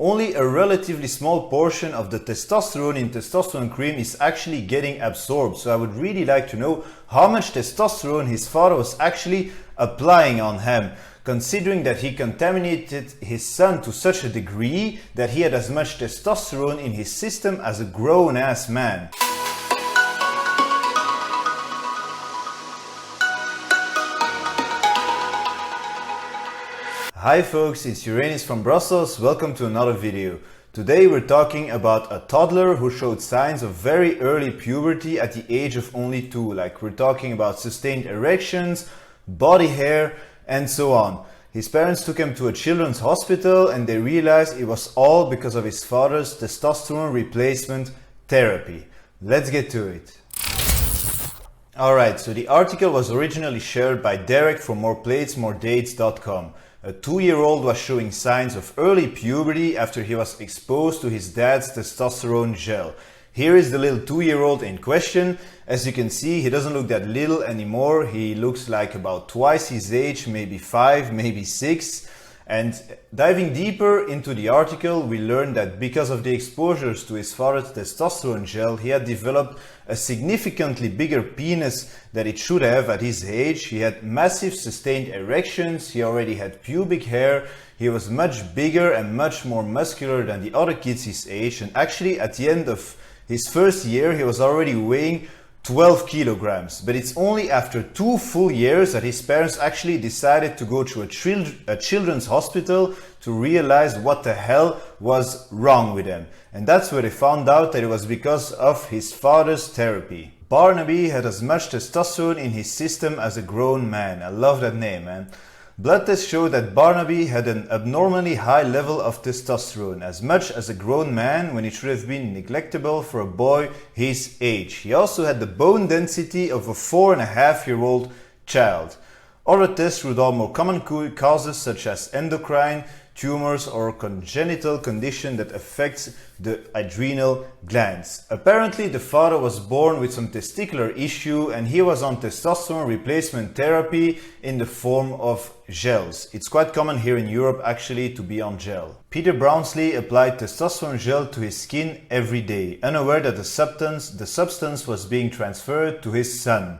only a relatively small portion of the testosterone in testosterone cream is actually getting absorbed. So I would really like to know how much testosterone his father was actually applying on him, considering that he contaminated his son to such a degree that he had as much testosterone in his system as a grown-ass man. Hi folks, it's Uranus from Brussels. Welcome to another video. Today we're talking about a toddler who showed signs of very early puberty at the age of only 2. Like, we're talking about sustained erections, body hair, and so on. His parents took him to a children's hospital and they realized it was all because of his father's testosterone replacement therapy. Let's get to it. Alright, so the article was originally shared by Derek from moreplatesmoredates.com. A 2-year-old was showing signs of early puberty after he was exposed to his dad's testosterone gel. Here is the little 2-year-old in question. As you can see, he doesn't look that little anymore. He looks like about twice his age, maybe 5, maybe 6. And diving deeper into the article, we learned that because of the exposures to his father's testosterone gel, he had developed a significantly bigger penis than it should have at his age. He had massive sustained erections, he already had pubic hair, he was much bigger and much more muscular than the other kids his age, and actually at the end of his first year he was already weighing 12 kilograms. But it's only after 2 full years that his parents actually decided to go to a children's hospital to realize what the hell was wrong with him. And that's where they found out that it was because of his father's therapy. Barnaby had as much testosterone in his system as a grown man. I love that name, man. Blood tests showed that Barnaby had an abnormally high level of testosterone, as much as a grown man when it should have been neglectable for a boy his age. He also had the bone density of a 4.5-year-old child. Other tests ruled out more common causes such as endocrine, tumors, or congenital condition that affects the adrenal glands. Apparently the father was born with some testicular issue and he was on testosterone replacement therapy in the form of gels. It's quite common here in Europe actually to be on gel. Peter Brownsley applied testosterone gel to his skin every day, unaware that the substance was being transferred to his son.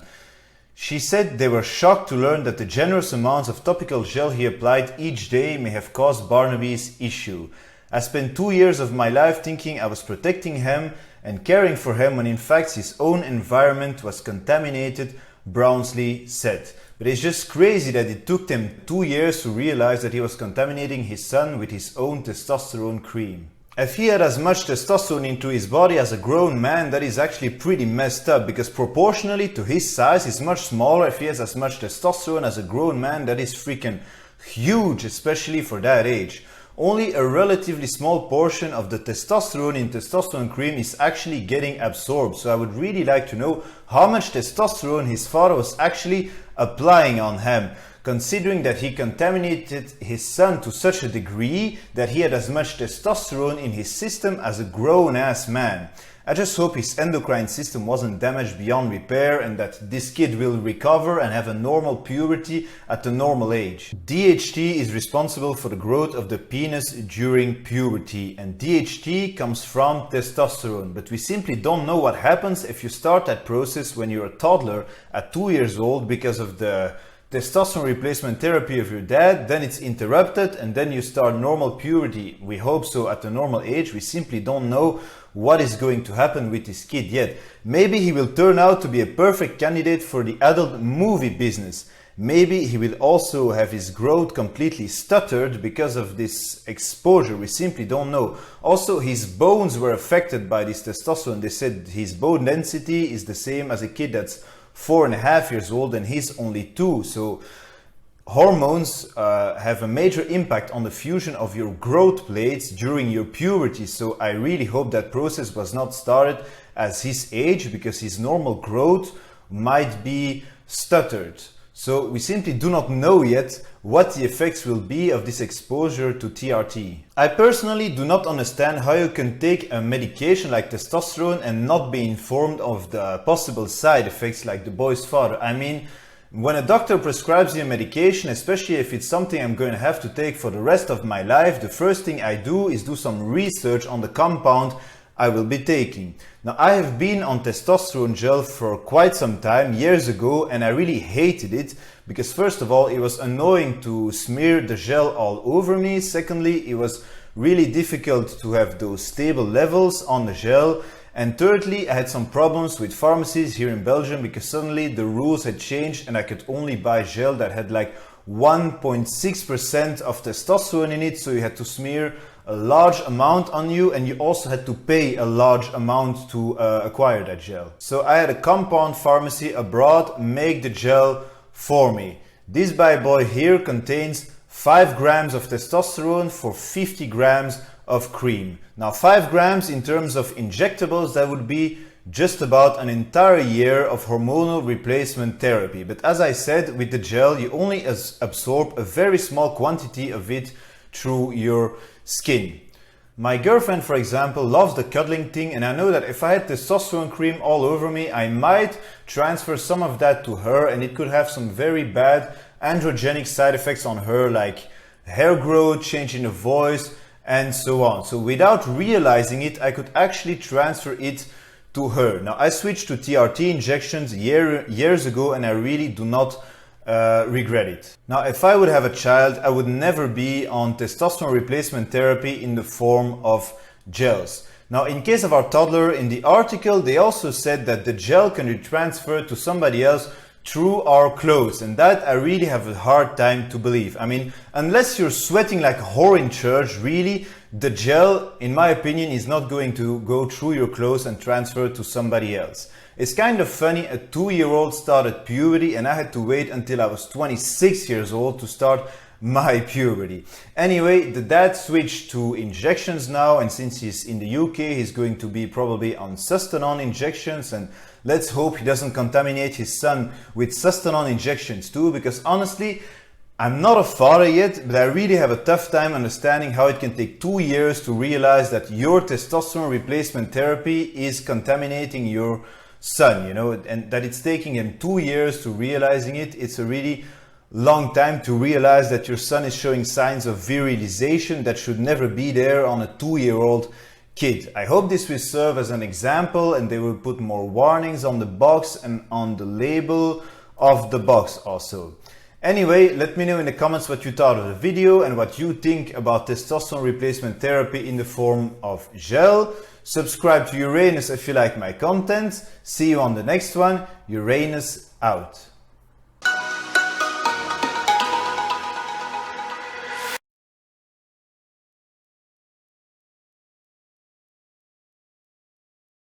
She said they were shocked to learn that the generous amounts of topical gel he applied each day may have caused Barnaby's issue. I spent 2 years of my life thinking I was protecting him and caring for him when in fact his own environment was contaminated, Brownsley said. But it's just crazy that it took them 2 years to realize that he was contaminating his son with his own testosterone cream. If he had as much testosterone into his body as a grown man, that is actually pretty messed up, because proportionally to his size he's much smaller. If he has as much testosterone as a grown man, that is freaking huge, especially for that age. Only a relatively small portion of the testosterone in testosterone cream is actually getting absorbed. So I would really like to know how much testosterone his father was actually applying on him, considering that he contaminated his son to such a degree that he had as much testosterone in his system as a grown-ass man. I just hope his endocrine system wasn't damaged beyond repair and that this kid will recover and have a normal puberty at a normal age. DHT is responsible for the growth of the penis during puberty, and DHT comes from testosterone, but we simply don't know what happens if you start that process when you're a toddler at 2 years old because of the testosterone replacement therapy of your dad. Then it's interrupted and then you start normal puberty. We hope so at a normal age. We simply don't know what is going to happen with this kid yet. Maybe he will turn out to be a perfect candidate for the adult movie business. Maybe he will also have his growth completely stuttered because of this exposure. We simply don't know. Also, his bones were affected by this testosterone. They said his bone density is the same as a kid that's 4.5 years old and he's only 2. So hormones have a major impact on the fusion of your growth plates during your puberty. So I really hope that process was not started at his age, because his normal growth might be stuttered. So we simply do not know yet what the effects will be of this exposure to TRT. I personally do not understand how you can take a medication like testosterone and not be informed of the possible side effects like the boy's father. I mean, When a doctor prescribes you a medication, especially if it's something I'm going to have to take for the rest of my life, the first thing I do is do some research on the compound I will be taking. Now, I have been on testosterone gel for quite some time, years ago, and I really hated it because first of all, it was annoying to smear the gel all over me. Secondly, it was really difficult to have those stable levels on the gel. And thirdly, I had some problems with pharmacies here in Belgium because suddenly the rules had changed and I could only buy gel that had like 1.6% of testosterone in it. So you had to smear a large amount on you and you also had to pay a large amount to acquire that gel. So I had a compound pharmacy abroad make the gel for me. This bad boy here contains 5 grams of testosterone for 50 grams of cream. Now 5 grams in terms of injectables, that would be just about an entire year of hormonal replacement therapy. But as I said, with the gel, you only absorb a very small quantity of it through your skin. My girlfriend, for example, loves the cuddling thing, and I know that if I had testosterone cream all over me, I might transfer some of that to her and it could have some very bad androgenic side effects on her, like hair growth, change in the voice, and so on. So without realizing it, I could actually transfer it to her. Now I switched to TRT injections years ago and I really do not regret it. Now if I would have a child, I would never be on testosterone replacement therapy in the form of gels. Now in case of our toddler, in the article they also said that the gel can be transferred to somebody else through our clothes, and that I really have a hard time to believe. I mean, unless you're sweating like a whore in church, really, the gel, in my opinion, is not going to go through your clothes and transfer to somebody else. It's kind of funny, a 2-year-old started puberty and I had to wait until I was 26 years old to start my puberty. Anyway, the dad switched to injections now, and since he's in the UK, he's going to be probably on Testosterone injections, and let's hope he doesn't contaminate his son with Testosterone injections too, because honestly, I'm not a father yet, but I really have a tough time understanding how it can take 2 years to realize that your testosterone replacement therapy is contaminating your son, you know, and that it's taking him 2 years to realizing it. It's a really long time to realize that your son is showing signs of virilization that should never be there on a 2-year-old kid. I hope this will serve as an example and they will put more warnings on the box and on the label of the box also. Anyway, let me know in the comments what you thought of the video and what you think about testosterone replacement therapy in the form of gel. Subscribe to Uranus if you like my content. See you on the next one. Uranus out.